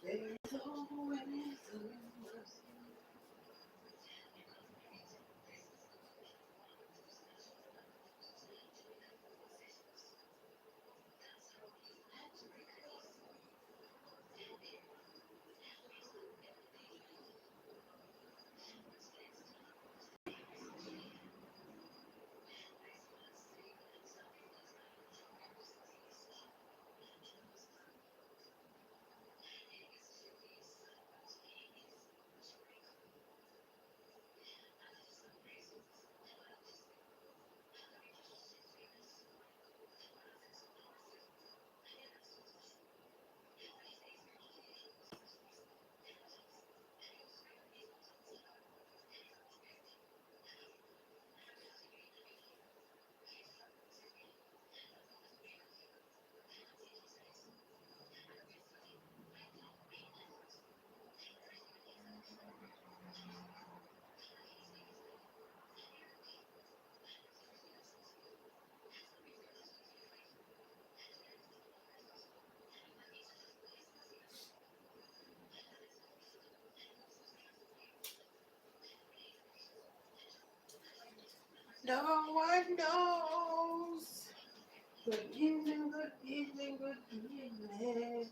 There's always a reason. No one knows. Good evening, good evening, good evening.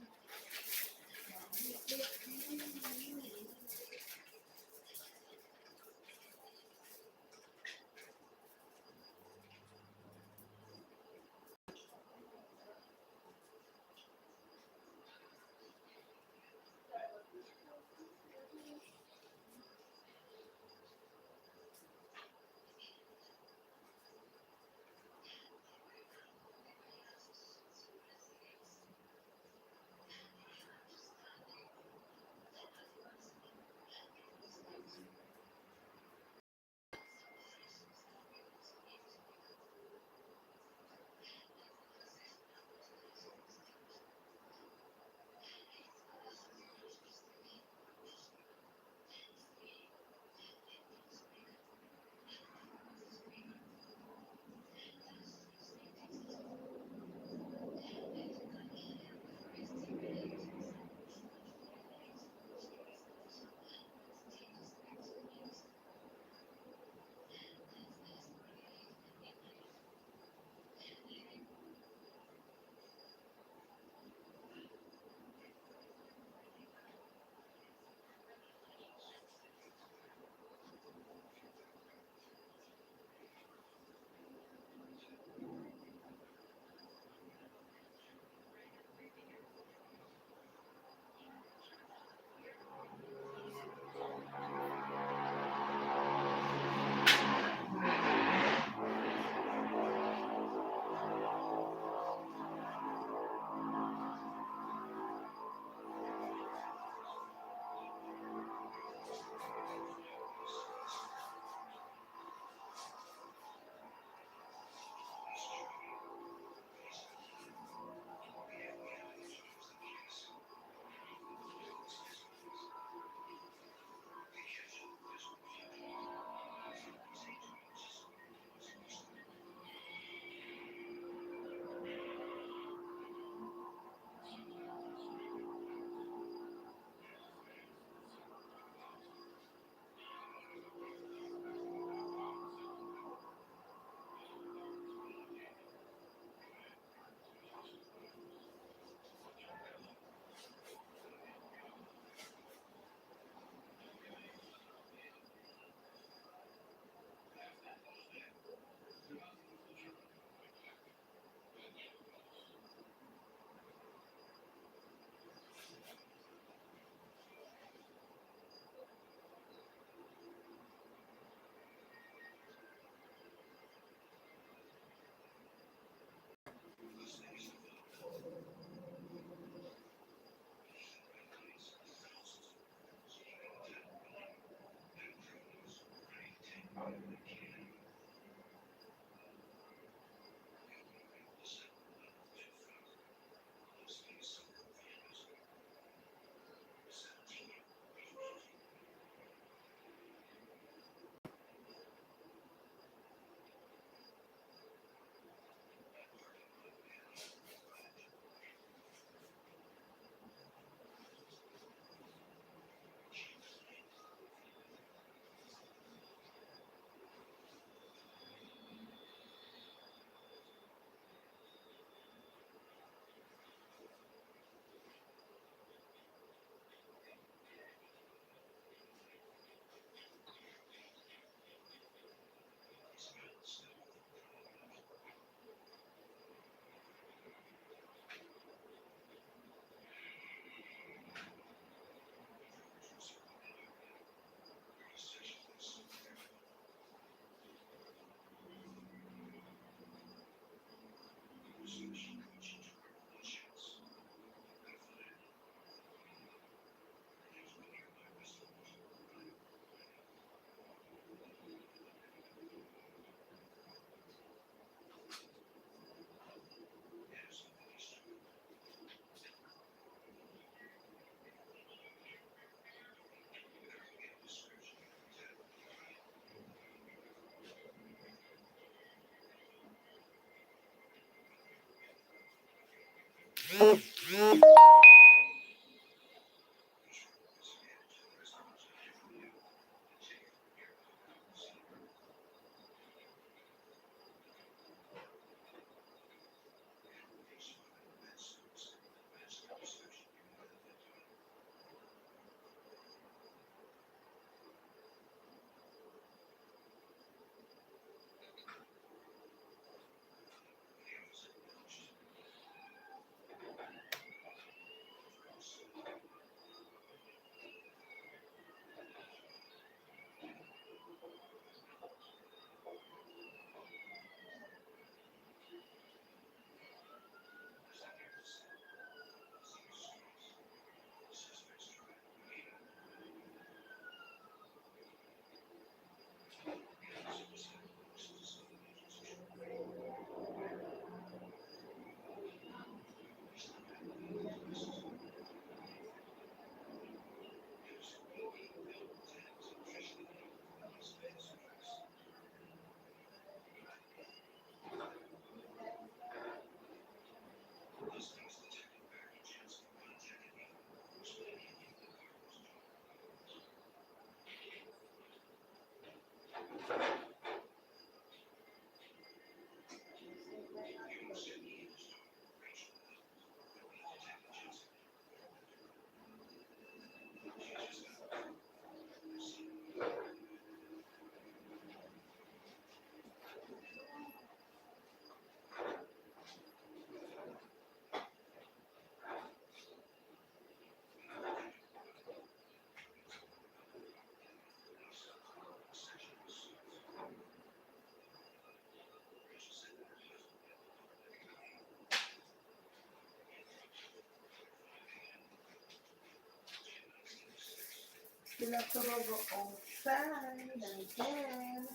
Still have to go outside again.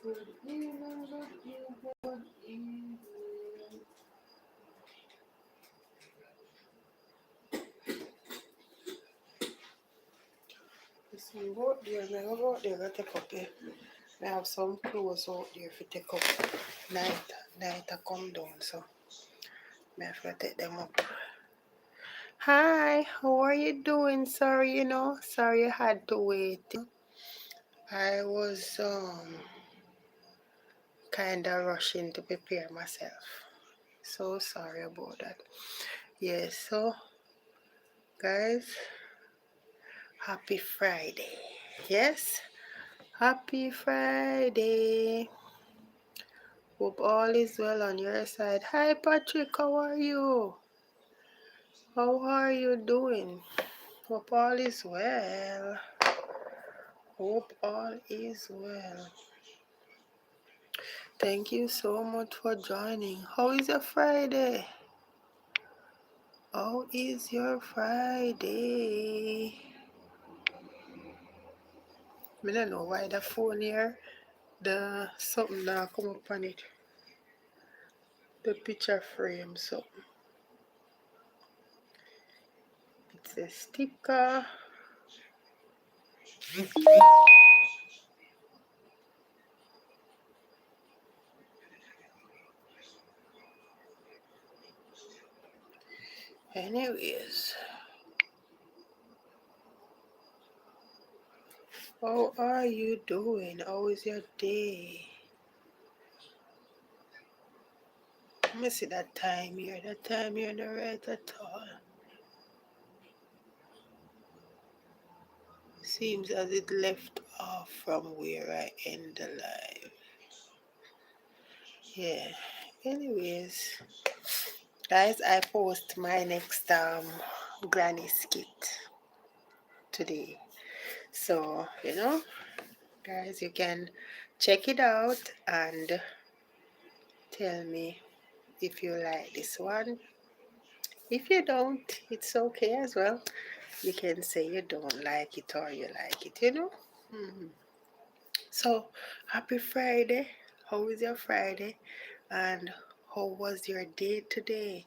Good evening, good evening, good evening. Listen, go out there, man. Go out there, go take up here. I have some clothes out there to take up. Night I come down, so I have to take them up. Hi, how are you doing? Sorry you had to wait. I was kinda rushing to prepare myself. So sorry about that. Yes, so guys, happy Friday. Yes, happy Friday. Hope all is well on your side. Hi Patrick, how are you? How are you doing? Hope all is well. Hope all is well. Thank you so much for joining. How is your Friday? How is your Friday? I don't know why the phone here, the something that come up on it. The picture frame, so it's a sticker. Anyways, how are you doing? How is your day? Let me see that time here. That time here not right at all. Seems as it left off from where I end the live. Yeah. Anyways, guys, I post my next granny skit today. So, guys, you can check it out and tell me if you like this one. If you don't, it's okay as well. You can say you don't like it or you like it. So, happy Friday. How is your Friday? And how was your day today?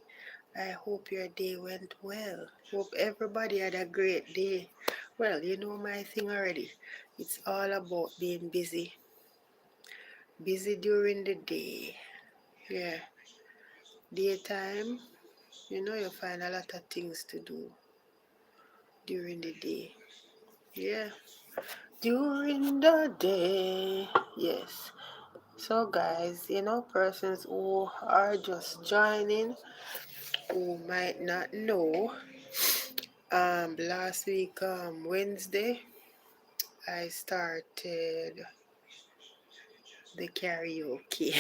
I hope your day went well. Hope everybody had a great day. Well, you know my thing already. It's all about being busy. Busy during the day. Yeah. daytime, you find a lot of things to do during the day. Yeah, during the day. Yes. So, guys, persons who are just joining, who might not know, last week, Wednesday, I started the karaoke,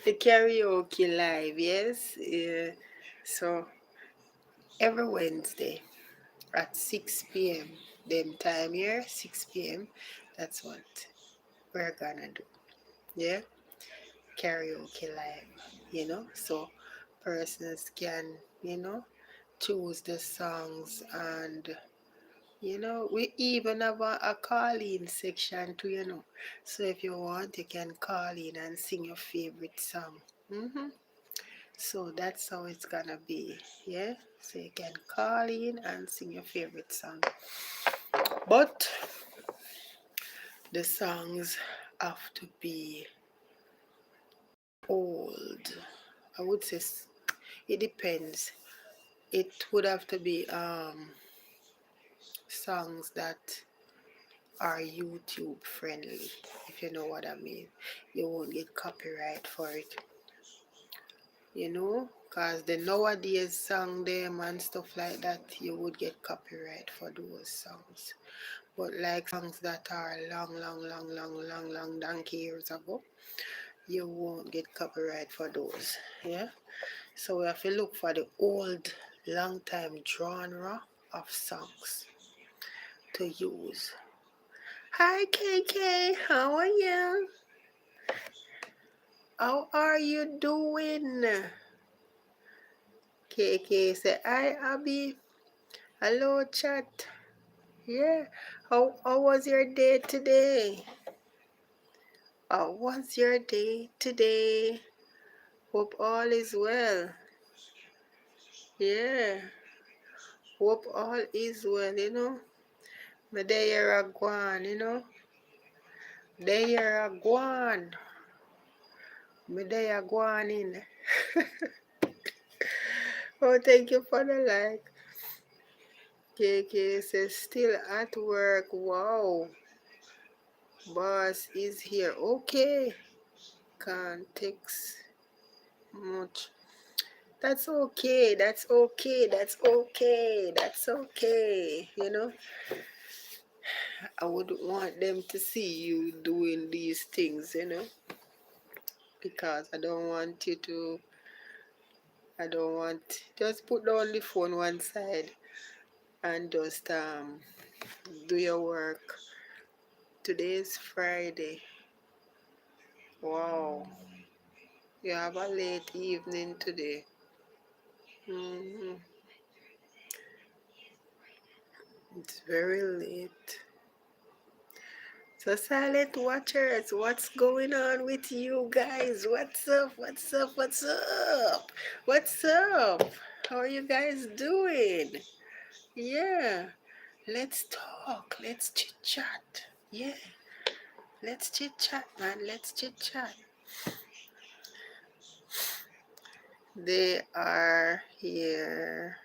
the karaoke live. Yes. So every Wednesday at 6 p.m. Them time here, 6 p.m. That's what we're gonna do. Yeah, karaoke live. So persons can choose the songs, and we even have a call-in section too. So if you want, you can call in and sing your favorite song. So that's how it's gonna be. Yeah, so you can call in and sing your favorite song, but the songs have to be old. I would say it depends. It would have to be songs that are YouTube friendly, if you know what I mean. You won't get copyright for it, because the nowadays song them and stuff like that, you would get copyright for those songs. But like songs that are long, long, long, long, long, long donkey years ago, you won't get copyright for those. Yeah. So we have to look for the old, long time genre of songs to use. Hi KK, how are you? How are you doing? KK say, hi Abby. Hello chat. Yeah. How was your day today? How was your day today? Hope all is well. Yeah. Hope all is well. Me there a gwan. There a gwan. Me there a gwan in. Oh, thank you for the like. KK says, still at work. Wow. Boss is here. Okay. Can't text much. That's okay. That's okay. That's okay. That's okay. I wouldn't want them to see you doing these things, because I don't want, just put down the phone one side and just do your work. Today is Friday. Wow. You have a late evening today. hmm It's very late. So, silent watchers, what's going on with you guys? What's up? What's up? What's up? What's up? How are you guys doing? Yeah, let's talk. Let's chit chat. Yeah, let's chit chat, man. Let's chit chat. They are here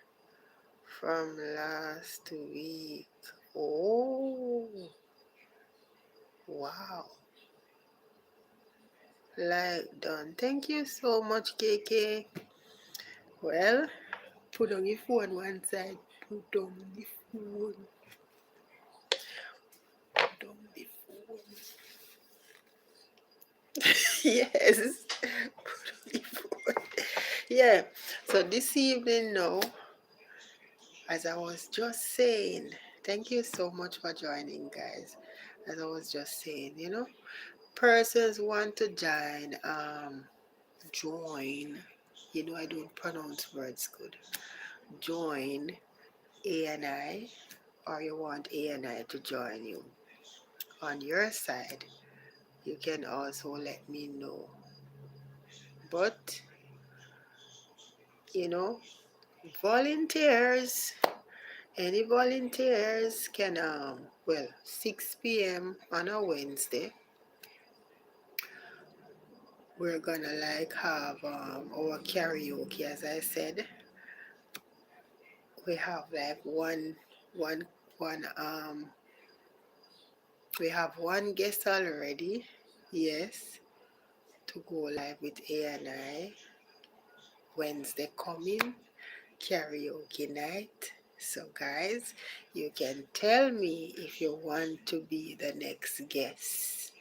from last week. Oh, wow. Like done. Thank you so much, KK. Well, put on your phone one side. Put on the phone. Put on the phone. Yes. Put on the phone. Yeah. So this evening now, as I was just saying, thank you so much for joining, guys. As I was just saying, persons want to join. I don't pronounce words good. Join ANI, or you want ANI to join you on your side, you can also let me know. But, you know, volunteers, any volunteers can, 6 p.m. on a Wednesday, we're gonna like have our karaoke. As I said, we have like one one we have one guest already. Yes, to go live with A and I Wednesday coming karaoke night. So guys, you can tell me if you want to be the next guest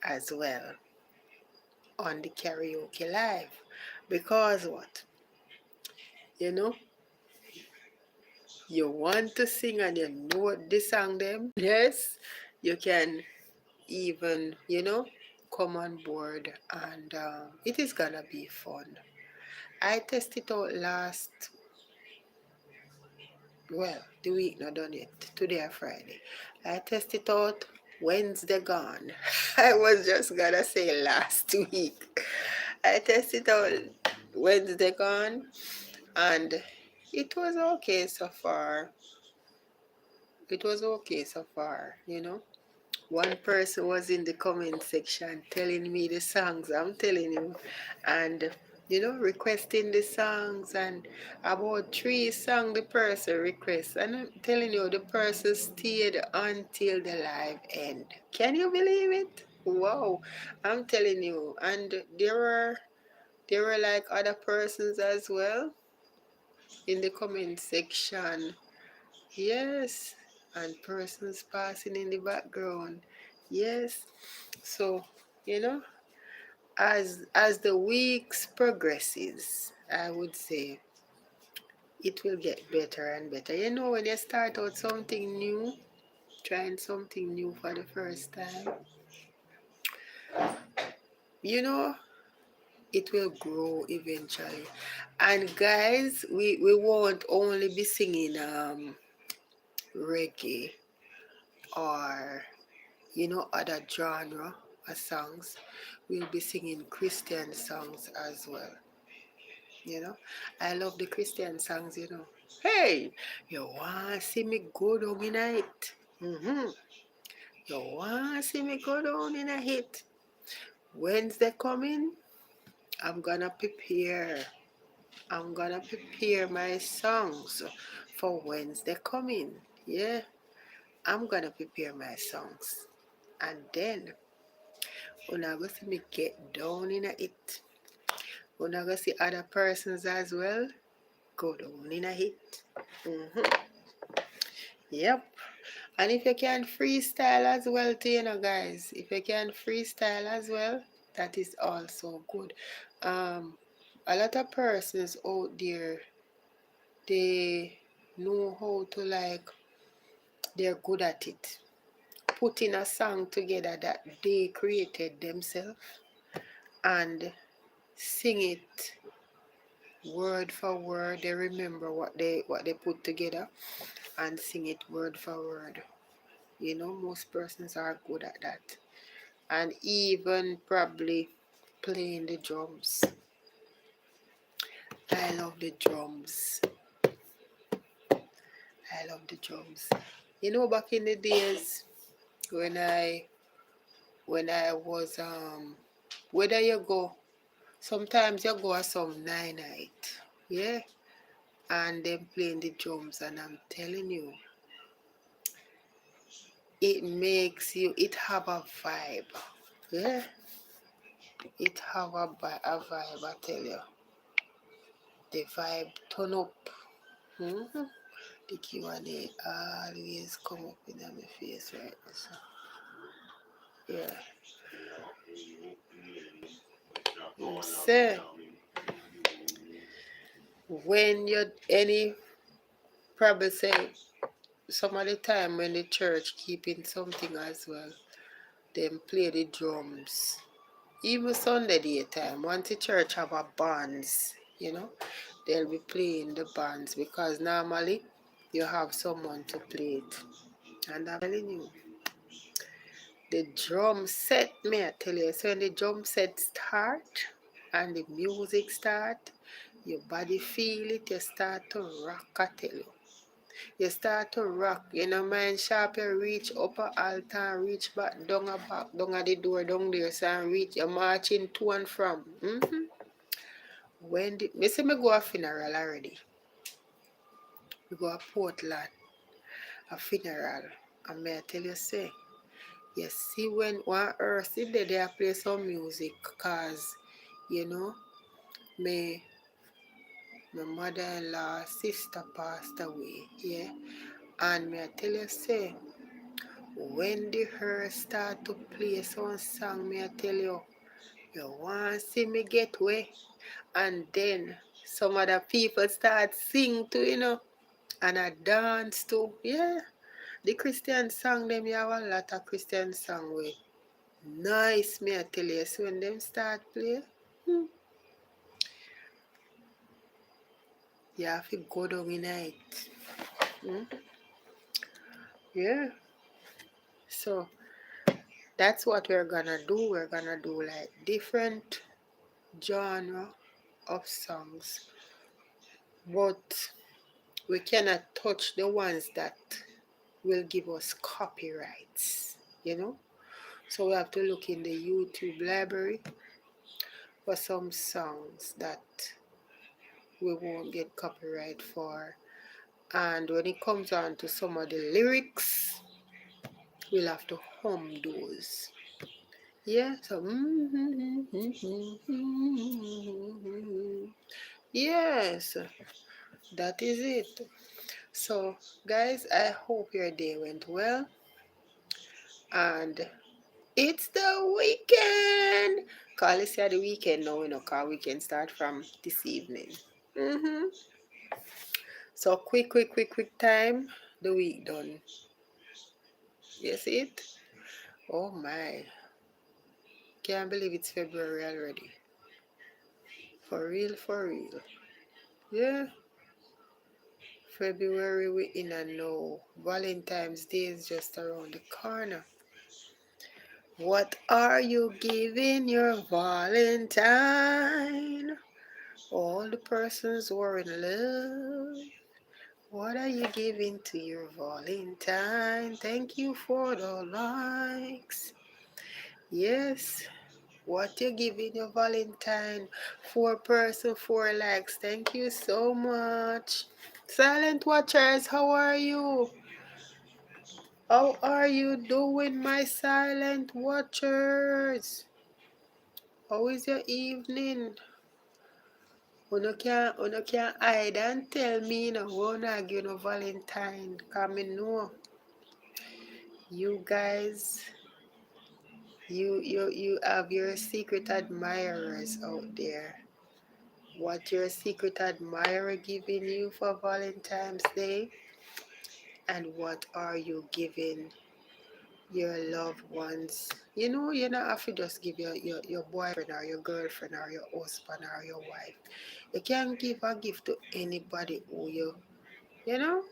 as well on the karaoke live. Because what? You know, you want to sing and you know the song them. Yes, you can even, come on board and it is gonna be fun. I tested it out the week not done yet. Today or Friday. I tested it out Wednesday gone. I was just gonna say last week. I tested it out Wednesday gone and it was okay so far. It was okay so far. One person was in the comment section telling me the songs, I'm telling you, and requesting the songs, and about 3 songs the person requests. And I'm telling you, the person stayed until the live end. Can you believe it? Wow, I'm telling you. And there were like other persons as well in the comment section. Yes, and persons passing in the background. Yes. So, you know, as the weeks progresses, I would say it will get better and better. When you start out something new, trying something new for the first time, you know, it will grow eventually. And guys, we won't only be singing reggae or other genre of songs. We'll be singing Christian songs as well. I love the Christian songs. Hey, you want to see me go down in a hit? You want to see me go down in a hit? Wednesday coming, I'm gonna prepare. I'm gonna prepare my songs for Wednesday coming. Yeah, I'm gonna prepare my songs. And then, when I go see me get down in a hit, when I go see other persons as well, go down in a hit. Yep. And if you can freestyle as well too, guys, if you can freestyle as well, that is also good. A lot of persons out there, they know how to they're good at it. Putting a song together that they created themselves and sing it word for word. They remember what they put together and sing it word for word. Most persons are good at that. And even probably playing the drums. I love the drums. I love the drums. Back in the days when I was whether you go, sometimes you go at some night, yeah, and them playing the drums, and I'm telling you, it have a vibe, yeah, it have a vibe. I tell you, the vibe turn up. The Q&A always come up in my face right now. So, yeah. Say, when you probably say some of the time when the church keeping something as well, them play the drums. Even Sunday daytime, once the church have a bands, they'll be playing the bands because normally you have someone to play it. And I'm telling you, the drum set, may I tell you, so when the drum set start and the music start, your body feel it, you start to rock, I tell you. You start to rock, you know, mind sharp, you reach upper altar, reach back, down at the door, down there, so and reach, you're marching to and from. When me say me go a funeral already. We go a Portland, a funeral. And may I tell you, say, you see when one earth in there, they play some music, cause, you know, me, my mother-in-law, sister passed away, yeah. And may I tell you, say, when the hearse start to play some song, may I tell you, you want to see me get way. And then some other people start sing too, you know, and I dance too. Yeah, the Christian song, them, you have a lot of Christian song way. Nice, me I tell you. So when them start play, you have to go down in it. Yeah. So that's what we're gonna do. We're gonna do like different genre of songs, but we cannot touch the ones that will give us copyrights, you know. So we have to look in the YouTube library for some songs that we won't get copyright for. And when it comes on to some of the lyrics, we'll have to hum those. Yeah, so yes, that is it. So guys, I hope your day went well, and it's the weekend. Call it the weekend now, you know, cause weekend start from this evening. So quick time, the week done. You see it? Oh my. Can't believe it's February already. For real, for real. Yeah. February we in and now. Valentine's Day is just around the corner. What are you giving your Valentine? All the persons who are in love. What are you giving to your Valentine? Thank you for the likes. Yes. What you giving your Valentine? 4 person, 4 likes. Thank you so much. Silent watchers, how are you? How are you doing, my silent watchers? How is your evening? Una can't hide and tell me no wanna give no Valentine. Come in know. You guys, you have your secret admirers out there. What your secret admirer giving you for Valentine's Day? And what are you giving your loved ones? You know, you don't have to just give your boyfriend or your girlfriend or your husband or your wife. You can give a gift to anybody who you know?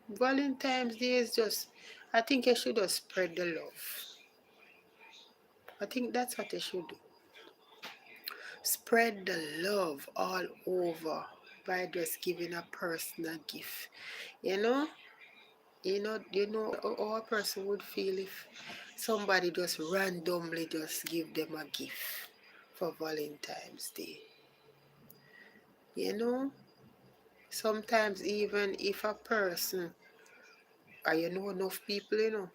Valentine's Day is just, I think you should just spread the love. I think that's what you should do. Spread the love all over by just giving a person a gift. You know? You know how a person would feel if somebody just randomly just give them a gift for Valentine's Day. You know? Sometimes even if a person, or you know enough people, you know,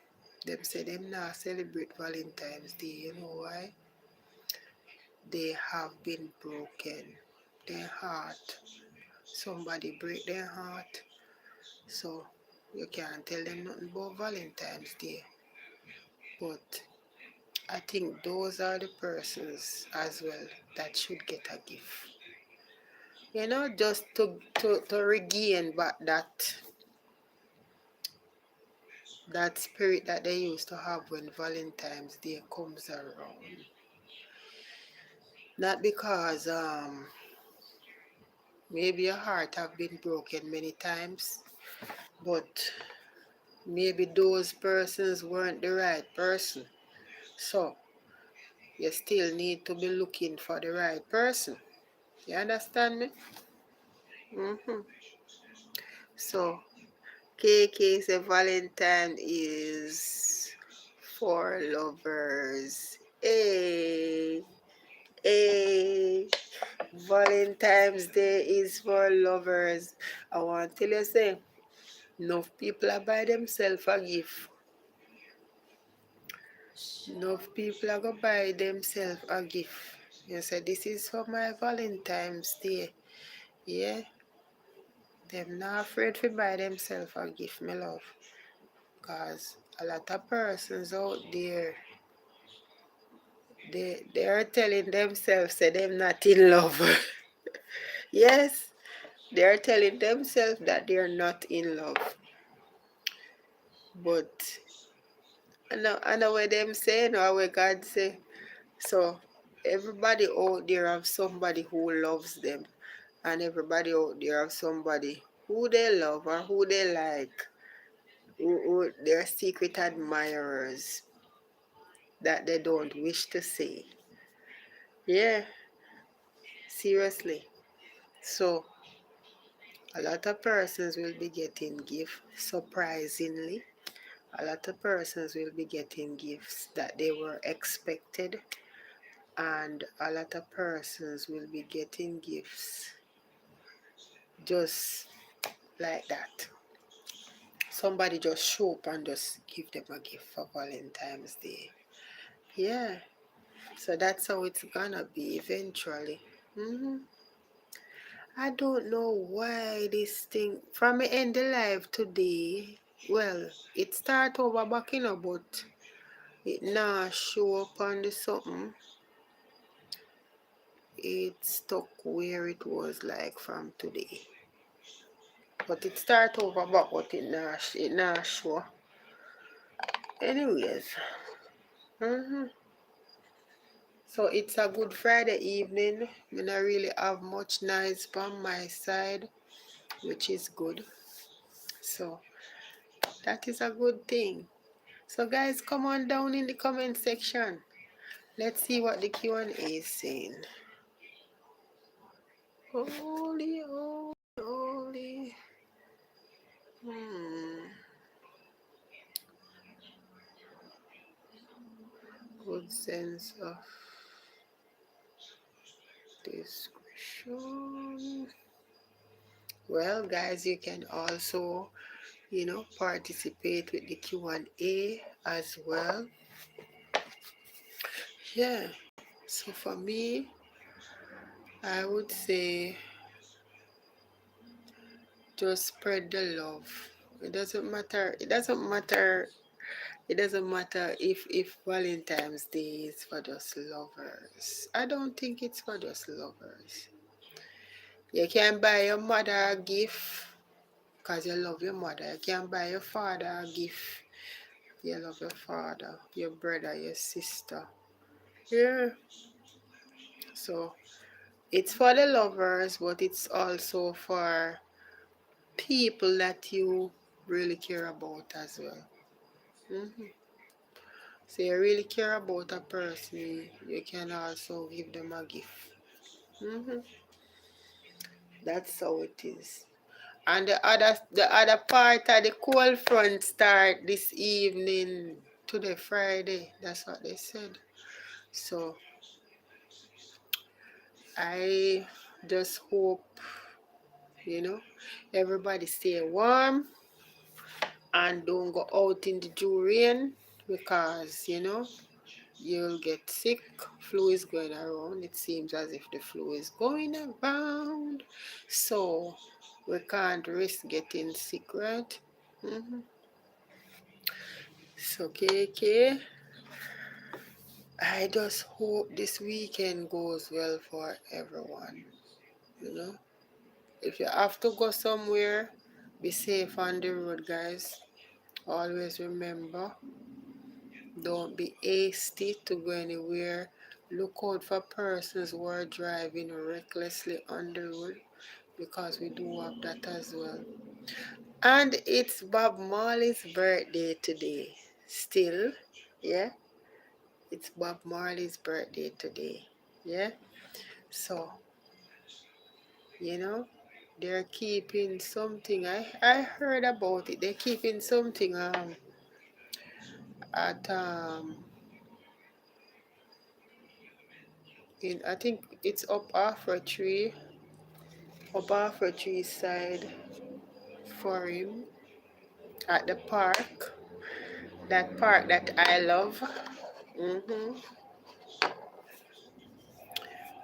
them say them not celebrate Valentine's Day. You know why? They have been broken. Their heart. Somebody break their heart. So you can't tell them nothing about Valentine's Day. But I think those are the persons as well that should get a gift. You know, just to regain back that spirit that they used to have when Valentine's Day comes around. Not because maybe your heart have been broken many times, but maybe those persons weren't the right person. So you still need to be looking for the right person. You understand me? So KK said Valentine is for lovers. Hey, hey. Valentine's Day is for lovers. I want to tell you, say, enough people are buy themselves a gift. Enough people are going to buy themselves a gift. You say, this is for my Valentine's Day. Yeah, them not afraid to buy themselves a gift, my love. Because a lot of persons out there, they are telling themselves that they're not in love. Yes, they are telling themselves that they're not in love. But I know what them say, or what God say. So everybody out there have somebody who loves them. And everybody out there have somebody who they love or who they like. Who they're secret admirers that they don't wish to see. Yeah, seriously. So a lot of persons will be getting gifts, surprisingly. A lot of persons will be getting gifts that they were expected, and a lot of persons will be getting gifts just like that. Somebody just show up and just give them a gift for Valentine's Day. Yeah, so that's how it's gonna be eventually. I don't know why this thing from me end the live today. Well, it start over back but it now show up on the something. It stuck where it was like from today. But it start over back but it now show. Anyways. So it's a good Friday evening. I don't really have much noise from my side, which is good. So that is a good thing. So guys, come on down in the comment section. Let's see what the Q&A is saying. Holy, holy, holy. Good sense of discretion. Well, guys, you can also, participate with the Q&A as well. Yeah. So for me, I would say just spread the love. It doesn't matter. It doesn't matter. It doesn't matter if Valentine's Day is for just lovers. I don't think it's for just lovers. You can buy your mother a gift because you love your mother. You can buy your father a gift. You love your father, your brother, your sister. Yeah. So it's for the lovers, but it's also for people that you really care about as well. So you really care about a person, you can also give them a gift. That's how it is. And the other part of the cold front start this evening to the Friday. That's what they said. So I just hope, everybody stay warm and don't go out in the rain because, you'll get sick. Flu is going around. It seems as if the flu is going around. So we can't risk getting sick, right? So, KK, I just hope this weekend goes well for everyone. If you have to go somewhere, be safe on the road, guys. Always remember, don't be hasty to go anywhere. Look out for persons who are driving recklessly on the road because we do have that as well. And it's Bob Marley's birthday today. Still, yeah, it's Bob Marley's birthday today. Yeah, so, you know, they're keeping something. I heard about it. They're keeping something at in, I think it's up off a tree side for him at the park. That park that I love. Mm-hmm.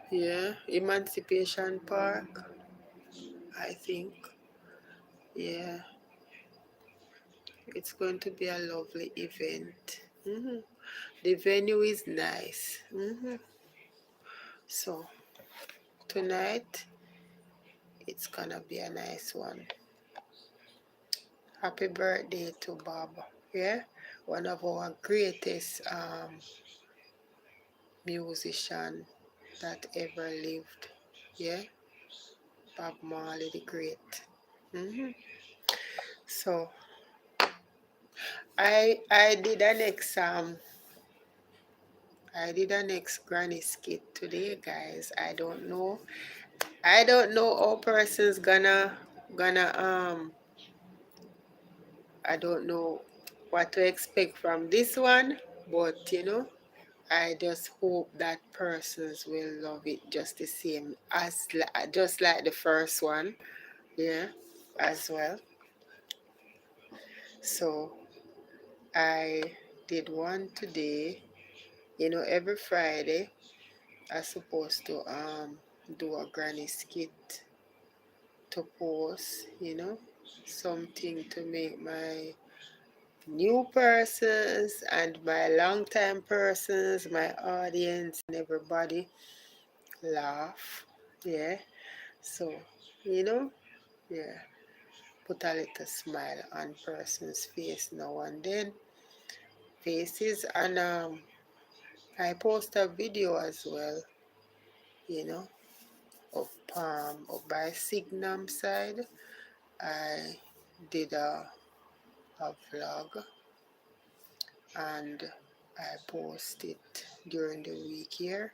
Yeah, Emancipation Park, I think. Yeah, it's going to be a lovely event. Mm-hmm. The venue is nice. Mm-hmm. So tonight it's gonna be a nice one. Happy birthday to Bob. Yeah, one of our greatest musician that ever lived. Yeah, Bob Marley the Great. Hmm. So I did an granny skit today, guys. I don't know how person's gonna I don't know what to expect from this one, but I just hope that persons will love it just the same as just like the first one, yeah, as well. So I did one today. Every Friday I supposed to do a granny skit to post, something to make my new persons and my long time persons, my audience and everybody laugh. Yeah. So, you know, yeah, put a little smile on person's face now and then. Faces and I post a video as well, you know, up by Signum side. I did a vlog and I post it during the week here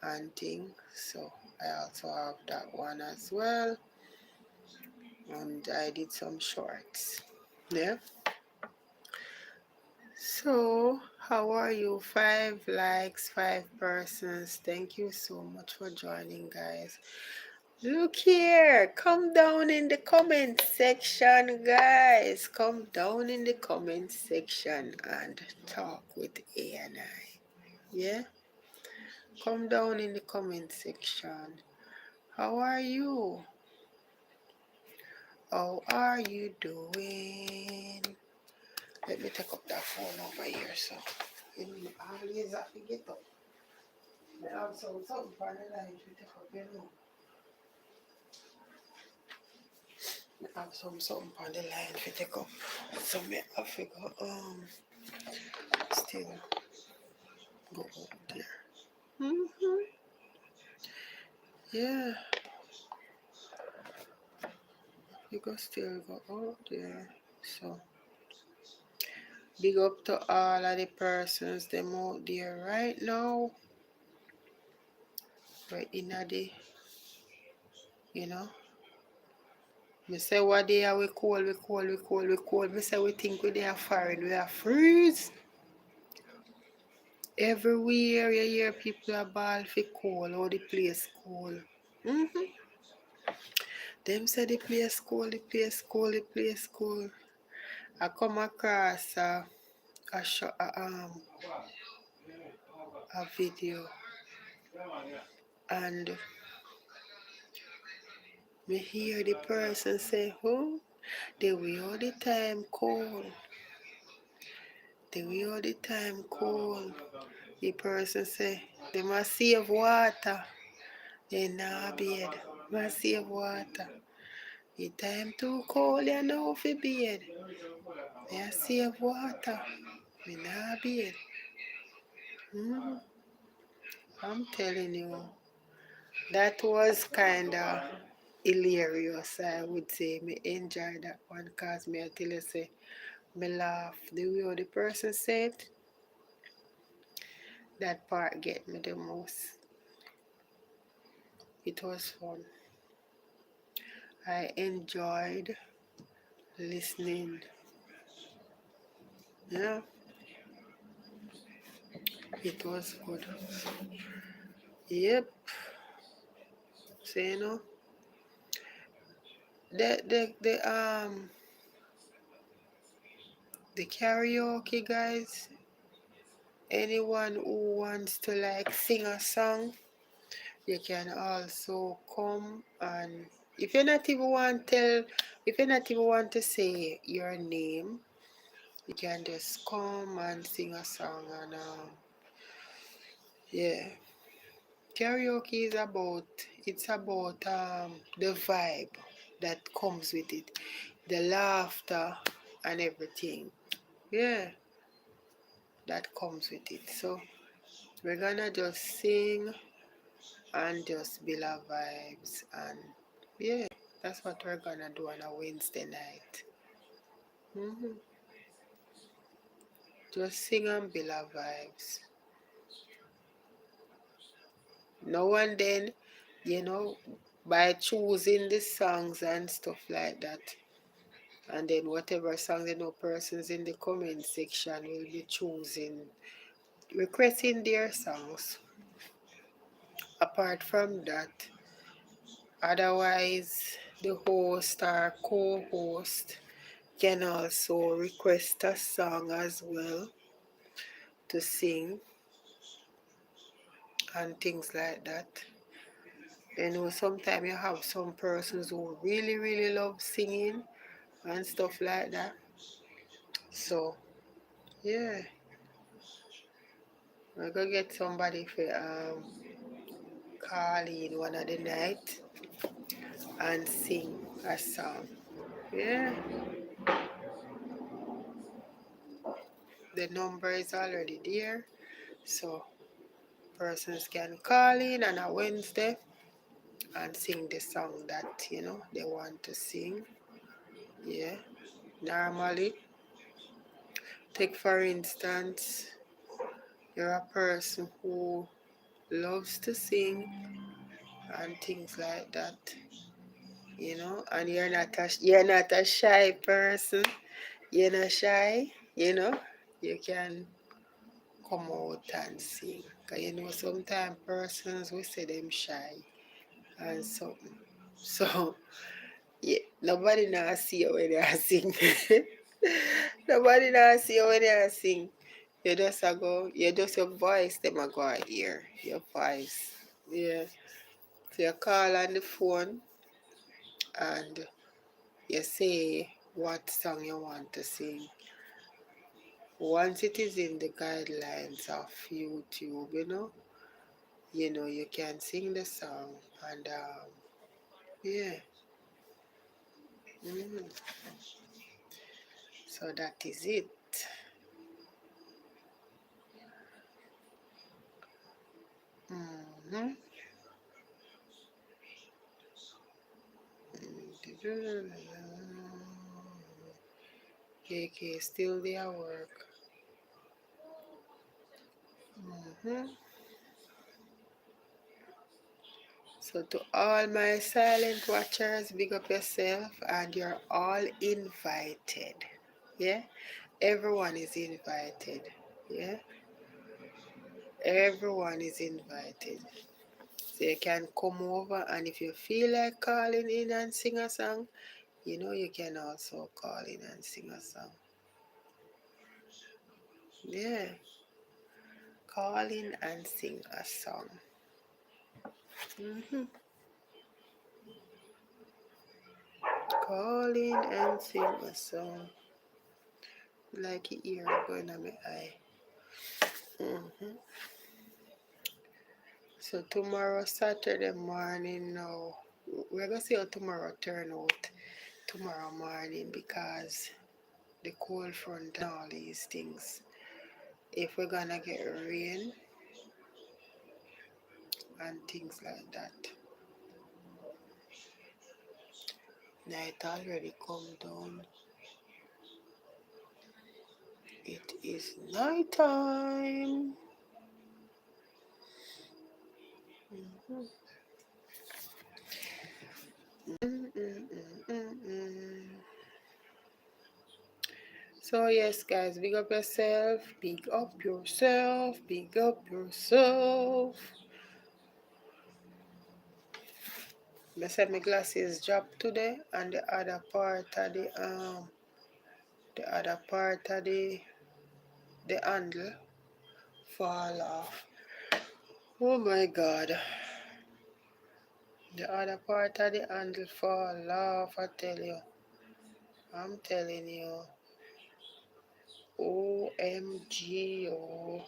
and thing. So I also have that one as well. And I did some shorts. Yeah. So how are you? 5 likes, 5 persons. Thank you so much for joining, guys. Look here, come down in the comment section, guys. Come down in the comment section and talk with A and I. Yeah? Come down in the comment section. How are you? How are you doing? Let me take up that phone over here, so I always have to get up. I have something for the line to take up, I have something on the line to take up. So me have to go, still go out there. Mm-hmm. Yeah, you go still go out there. So big up to all of the persons them out there right now. Right in the, you know. Me say what day are we cold. Me say we think we are foreign, we are freeze. Everywhere you hear people are ball for cold, or the place cold. Mm-hmm. Them say the place cold. I come across a video and me hear the person say, "Oh, the way all the time cold. The way all the time cold." The person say, "They must save water. They not bed. Must save water. The time too cold, you know, for bed. They save water. We not bed." Mm, I'm telling you, that was kind of hilarious, I would say. Me enjoy that one because me I tell you, say, me laugh the way the person said. That part get me the most. It was fun. I enjoyed listening. Yeah, it was good. Yep. So the karaoke guys. Anyone who wants to like sing a song, you can also come, and if you're not even want tell, if you're not even want to say your name, you can just come and sing a song. And yeah, karaoke is about, it's about the vibe that comes with it, the laughter and everything. Yeah, that comes with it. So we're gonna just sing and just build our vibes, and yeah, that's what we're gonna do on a Wednesday night. hmm Just sing and build our vibes. Now and then, you know, by choosing the songs and stuff like that, and then whatever song the no persons in the comment section will be choosing, requesting their songs. Apart from that, otherwise, the host or co-host can also request a song as well to sing and things like that. Sometimes you have some persons who really, really love singing and stuff like that. So, yeah, we're gonna get somebody for call in one of the night and sing a song. Yeah, the number is already there, so persons can call in on a Wednesday and sing the song that they want to sing. Yeah, normally, take for instance, you're a person who loves to sing and things like that, and you're not a shy person. You're not shy, you can come out and sing. 'Cause sometimes persons we say them shy and something. So yeah, nobody now see you when you sing. Nobody now see you when you sing. You just your voice, them a go hear your voice. Yeah. So you call on the phone and you say what song you want to sing. Once it is in the guidelines of YouTube, you can sing the song, and yeah. mm So that is it. Mm-hmm. KK still there work. hmm So to all my silent watchers, big up yourself, and you're all invited. Yeah, everyone is invited. Yeah, everyone is invited. So you can come over, and if you feel like calling in and sing a song, you can also call in and sing a song. Yeah, call in and sing a song. hmm Call in and sing a song. Like your ear going on my eye. hmm So tomorrow, Saturday morning now, we're going to see how tomorrow turn out tomorrow morning, because the cold front and all these things. If we're going to get rain and things like that. Night already come down. It is night time. So yes, guys, big up yourself, big up yourself, big up yourself. I said my glasses dropped today, and the other part of the handle fall off. Oh my God, the other part of the handle fall off. I tell you, I'm telling you. OMG, oh.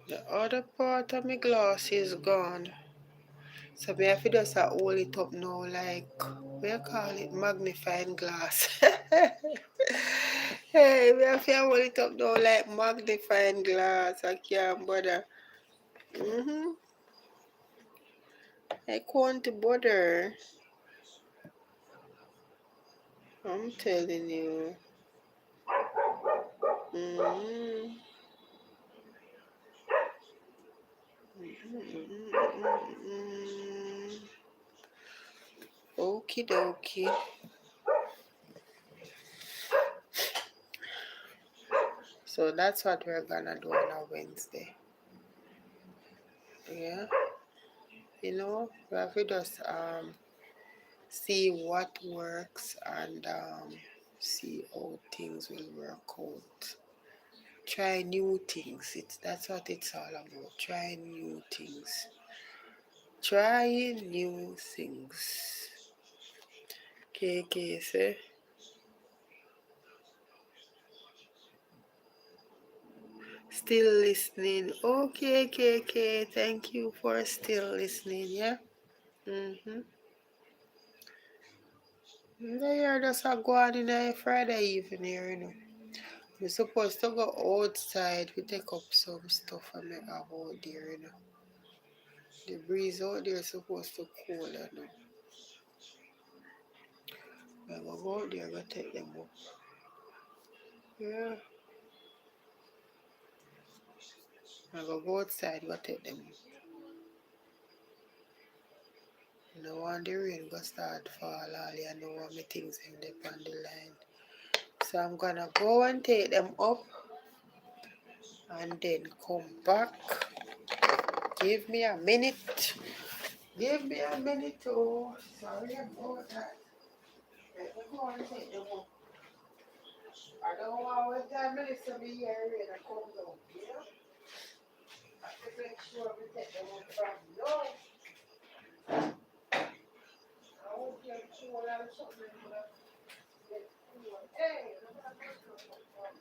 The other part of my glass is gone. So me have to just hold it up now like, what you call it, magnifying glass. Hey, we have to hold it up now like magnifying glass. I can't bother. I can't bother. I'm telling you. Mm-hmm. Mm-hmm. Okie dokie. So that's what we're gonna do on a Wednesday. Yeah. You know, we have to just see what works and see how things will work out. Try new things. That's what it's all about. Try new things. Trying new things. KK say. Still listening. Okay, KK. Thank you for still listening. Yeah. Mm-hmm. They are just a go on in a Friday evening here, you know. We're supposed to go outside. We take up some stuff and make have out there, you know. The breeze out there is supposed to cool, you know. We're going to go out there, go take them up. Yeah. We're going to go outside, go take them up. You know, when the rain go start fall, all you know what my things end up on the line. So I'm going to go and take them up and then come back. Give me a minute. Give me a minute. Oh, sorry about that. Let me go and take them up. I don't want to tell Melissa be here and I come down, you know? I have to make sure we take them up from now. I won't get cold and something, but get cool. Hey, look at this one.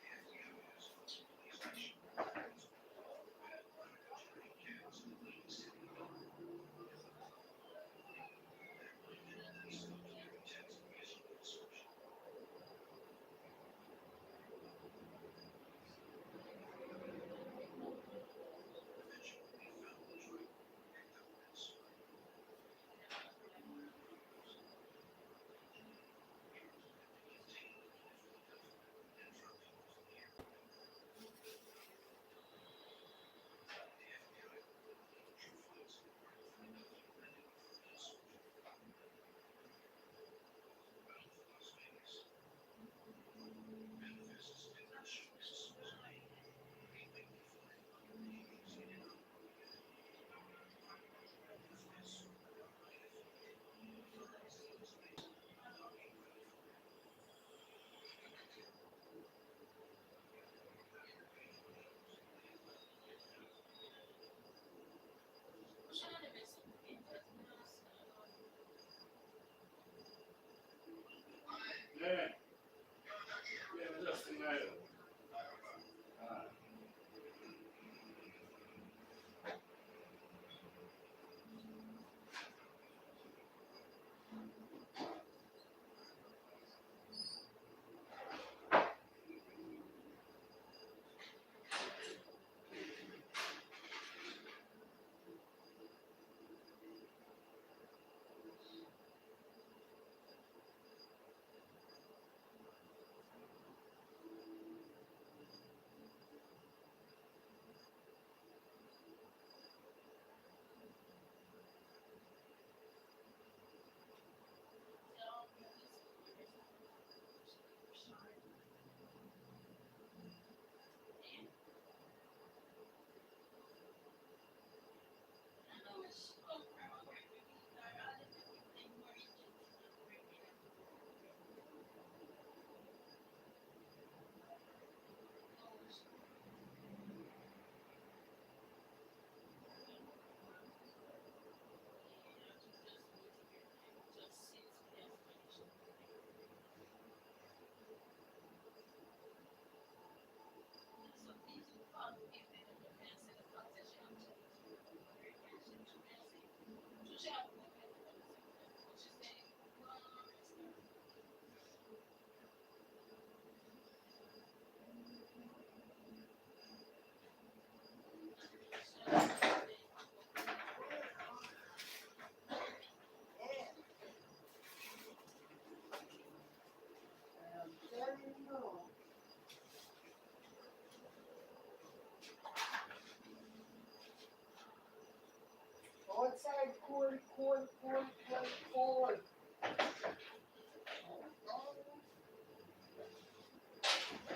outside cold, cold, cold, cold, cold.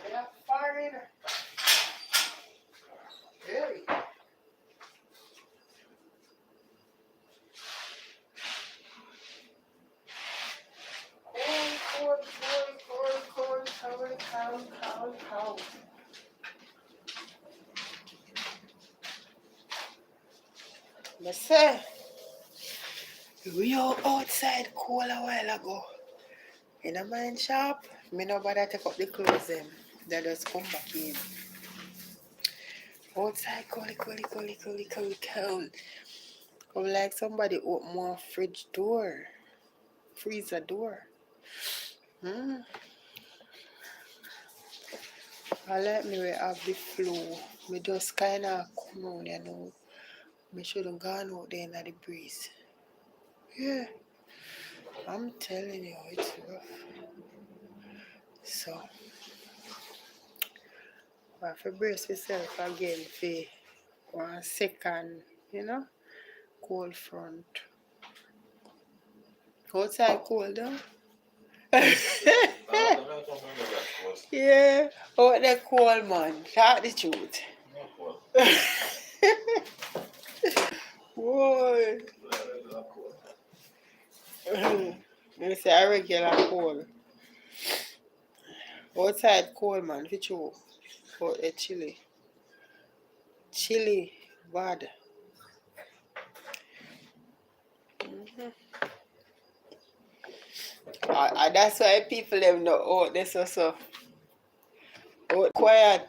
They're foreign. Very. Cold, cold, cold, cold, cold, cold, cold, cold. But say, we were outside cold a while ago. In a mine shop, me nobody take up the clothes them. They just come back in. Outside cold, cold, cold, cold, cold, cold. Come like somebody open one fridge door, freezer door. Hmm. I like me we have the flu. Me just kind of come on, you know. Me shouldn't gone out there in the breeze. Yeah, I'm telling you, it's rough. So, I have to brace myself again for 1 second, you know, cold front. Outside cold, though. Yeah, out there cold, man. Talk the truth. Boy. You say a regular cold. Outside cold, man. For true. Out there chilly. Chilly. Bad. That's why people them know out there so. Out quiet.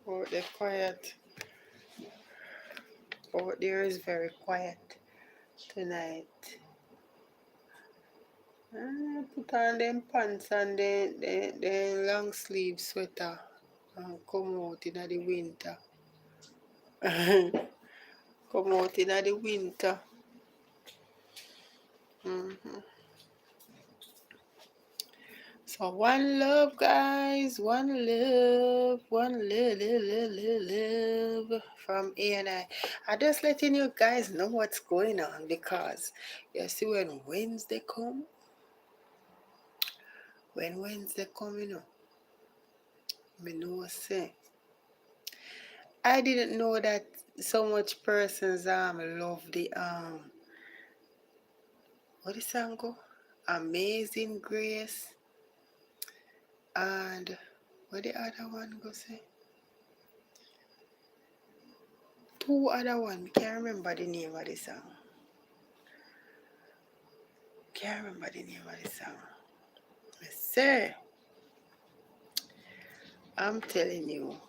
Out there quiet. Out there is very quiet tonight. Put on them pants and the long sleeve sweater and come out in the winter. Come out in the winter. So one love, guys. One love. One love from A and I. I'm just letting you guys know what's going on because you see when Wednesday come, you know, me know say. I didn't know that so much persons love the what the song go? Amazing Grace and what the other one go say? Two other one. Can't remember the name of the song. Can't remember the name of the song. Say, I'm telling you,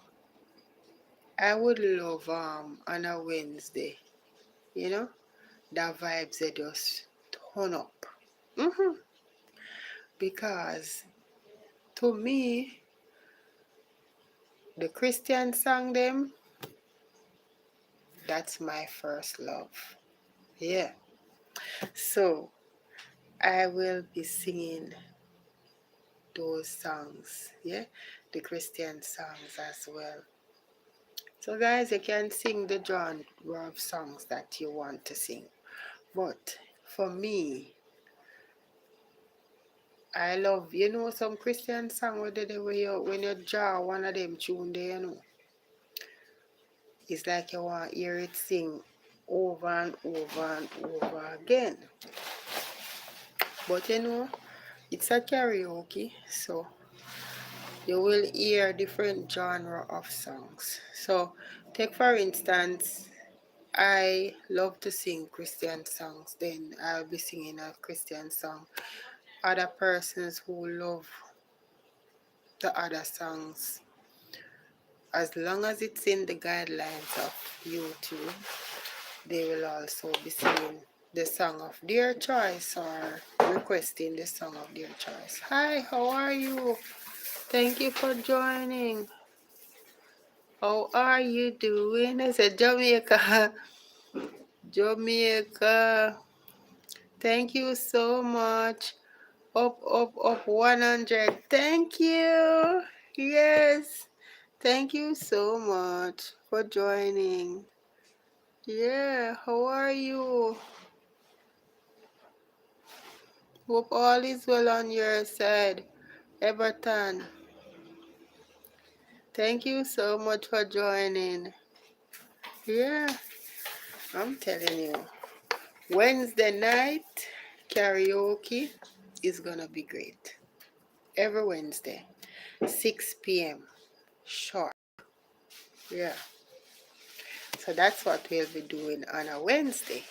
I would love on a Wednesday, you know, the vibes they just turn up. Because to me, the Christian song them, that's my first love. Yeah. So I will be singing those songs, yeah, the Christian songs as well. So guys, you can sing the genre of songs that you want to sing. But for me, I love, you know, some Christian song where when you draw one of them tune there, you know, it's like you want to hear it sing over and over and over again. But you know, it's a karaoke, so you will hear different genre of songs. So take for instance, I love to sing Christian songs, then I'll be singing a Christian song. Other persons who love the other songs, as long as it's in the guidelines of YouTube, they will also be singing the song of their choice or requesting the song of their choice. Hi, how are you? Thank you for joining. How are you doing? I said Jamaica. Jamaica. Thank you so much. Up, up, up 100. Thank you. Yes. Thank you so much for joining. Yeah, how are you? Hope all is well on your side. Everton, thank you so much for joining. Yeah, I'm telling you. Wednesday night karaoke is gonna be great. Every Wednesday, 6 p.m. sharp. Yeah, so that's what we'll be doing on a Wednesday.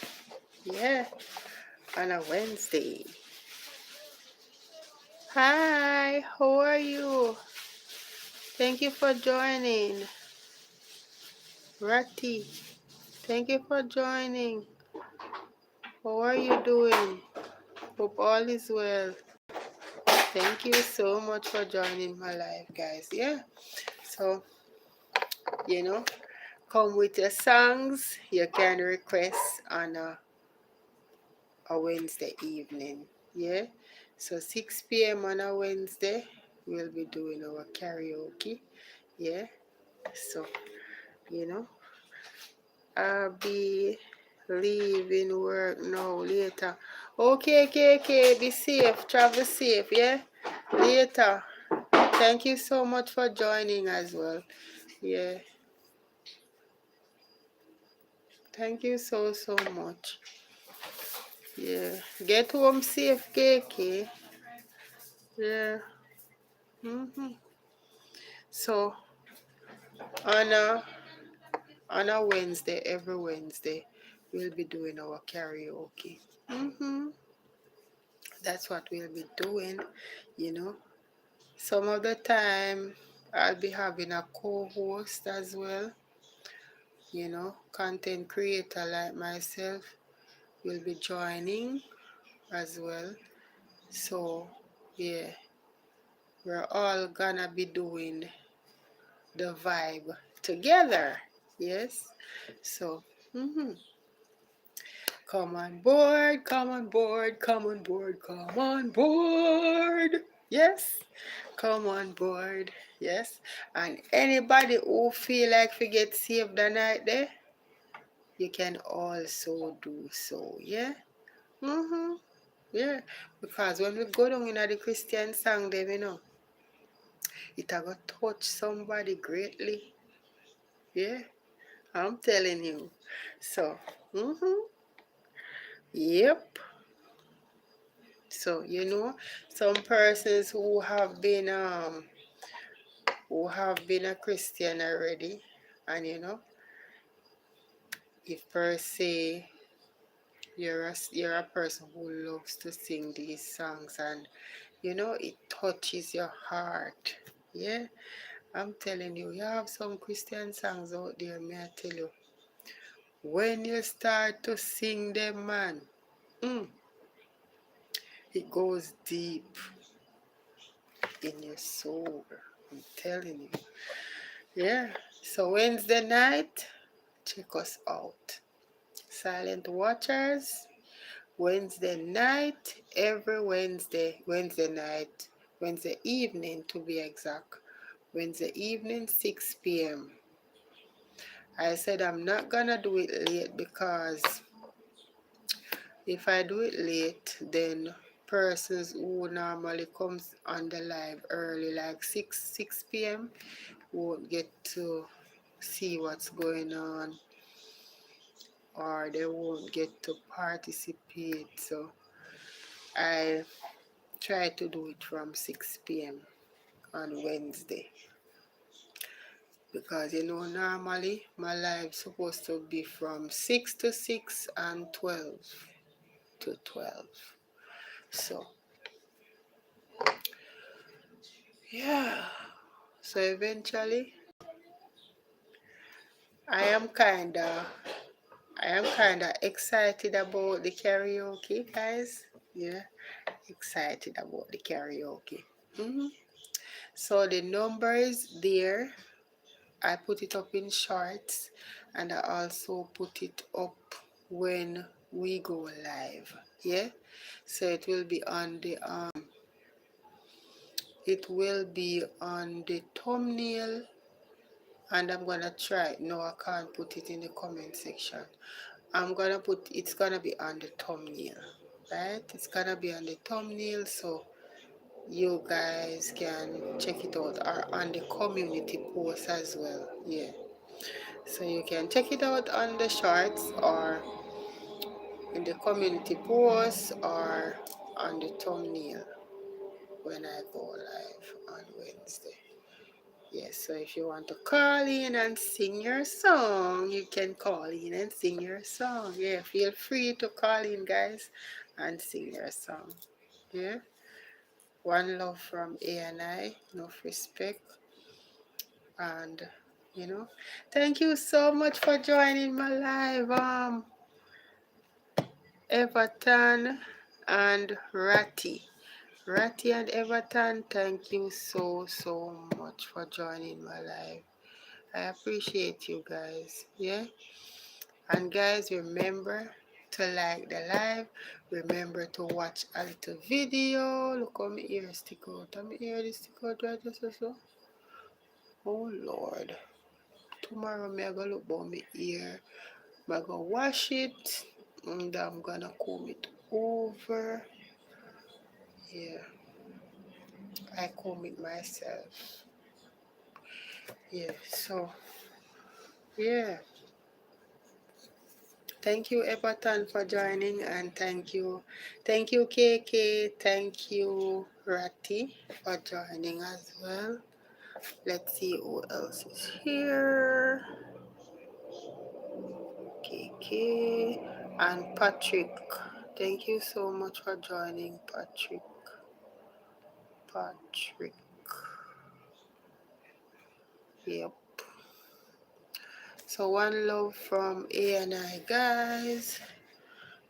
Yeah, on a Wednesday. Hi, how are you? Thank you for joining. Ratty, thank you for joining. How are you doing? Hope all is well. Thank you so much for joining my live, guys. Yeah, so, you know, come with your songs. You can request on a Wednesday evening. Yeah, so 6 p.m. on a Wednesday, we'll be doing our karaoke. Yeah, so, you know, I'll be leaving work now later. Okay, okay, be safe, travel safe, yeah? Later. Thank you so much for joining as well. Yeah. Thank you so, so much. Yeah. Get home safe, KK. Yeah. So, on a, on a Wednesday, every Wednesday, we'll be doing our karaoke. That's what we'll be doing, you know. Some of the time, I'll be having a co-host as well, you know, content creator like myself will be joining as well. So, yeah, we're all gonna be doing the vibe together. Yes. So, come on board, come on board, come on board, come on board. Yes. Come on board. Yes. And anybody who feel like we get saved the night there, you can also do so. Yeah. Yeah. Because when we go down in the Christian song, them, you know, it a go touch somebody greatly. Yeah. I'm telling you. So, yep. So, you know, some persons who have been a Christian already, and you know, if per se you're a person who loves to sing these songs, and you know it touches your heart. Yeah, I'm telling you, you have some Christian songs out there, may I tell you. When you start to sing them, man, it goes deep in your soul. I'm telling you. Yeah. So Wednesday night, check us out. Silent Watchers, Wednesday night, every Wednesday night, Wednesday evening to be exact. Wednesday evening, 6 p.m. I said I'm not gonna do it late because if I do it late, then persons who normally comes on the live early, like 6 p.m., won't get to see what's going on, or they won't get to participate. So I try to do it from 6 p.m. on Wednesday, because you know normally my live supposed to be from 6 to 6 and 12 to 12. So yeah, so eventually I am kinda excited about the karaoke, guys. Yeah, excited about the karaoke. So the number is there. I put it up in shorts, and I also put it up when we go live. Yeah, so it will be on the thumbnail and I'm gonna try. No, I can't put it in the comment section. I'm gonna put, it's gonna be on the thumbnail, right? It's gonna be on the thumbnail, so you guys can check it out, or on the community post as well. Yeah, so you can check it out on the shorts, or in the community post, or on the thumbnail when I go live on Wednesday. Yes, so if you want to call in and sing your song, you can call in and sing your song. Yeah, feel free to call in, guys, and sing your song. Yeah, one love from A and I, enough respect, and thank you so much for joining my live, Everton and Ratty. Ratty and Everton, thank you so much for joining my live. I appreciate you guys. Yeah. And guys, remember to like the live. Remember to watch a little video. Look how my ear stick out. And my ear stick out right just so. Oh Lord. Tomorrow me I gonna look about my ear. I'm gonna wash it. And I'm gonna comb it over. Yeah. I comb it myself. Yeah. So yeah. Thank you, Everton, for joining, and thank you, KK, thank you, Ratty, for joining as well. Let's see who else is here. KK and Patrick. Thank you so much for joining, Patrick. Patrick. Yep. So one love from A and I, guys.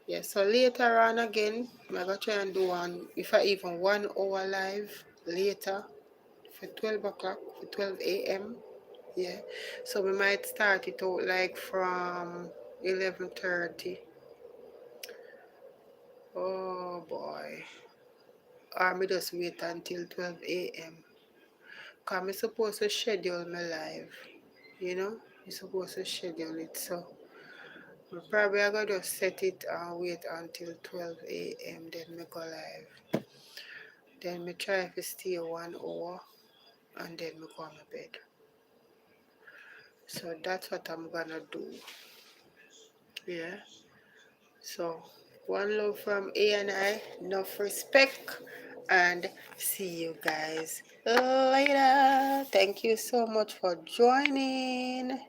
Yeah, so later on again, I'm going to try and do one, if I even 1 hour live later for 12 o'clock, for 12 a.m. Yeah, so we might start it out like from 11:30. Oh boy. Or me just wait until 12 a.m. Because I'm supposed to schedule my live, I'm supposed to schedule it, so we probably I gotta just set it and wait until 12 a.m. then me go live. Then me try to stay 1 hour and then me go on my bed. So that's what I'm gonna do. Yeah. So one love from A and I, enough respect, and see you guys later. Thank you so much for joining.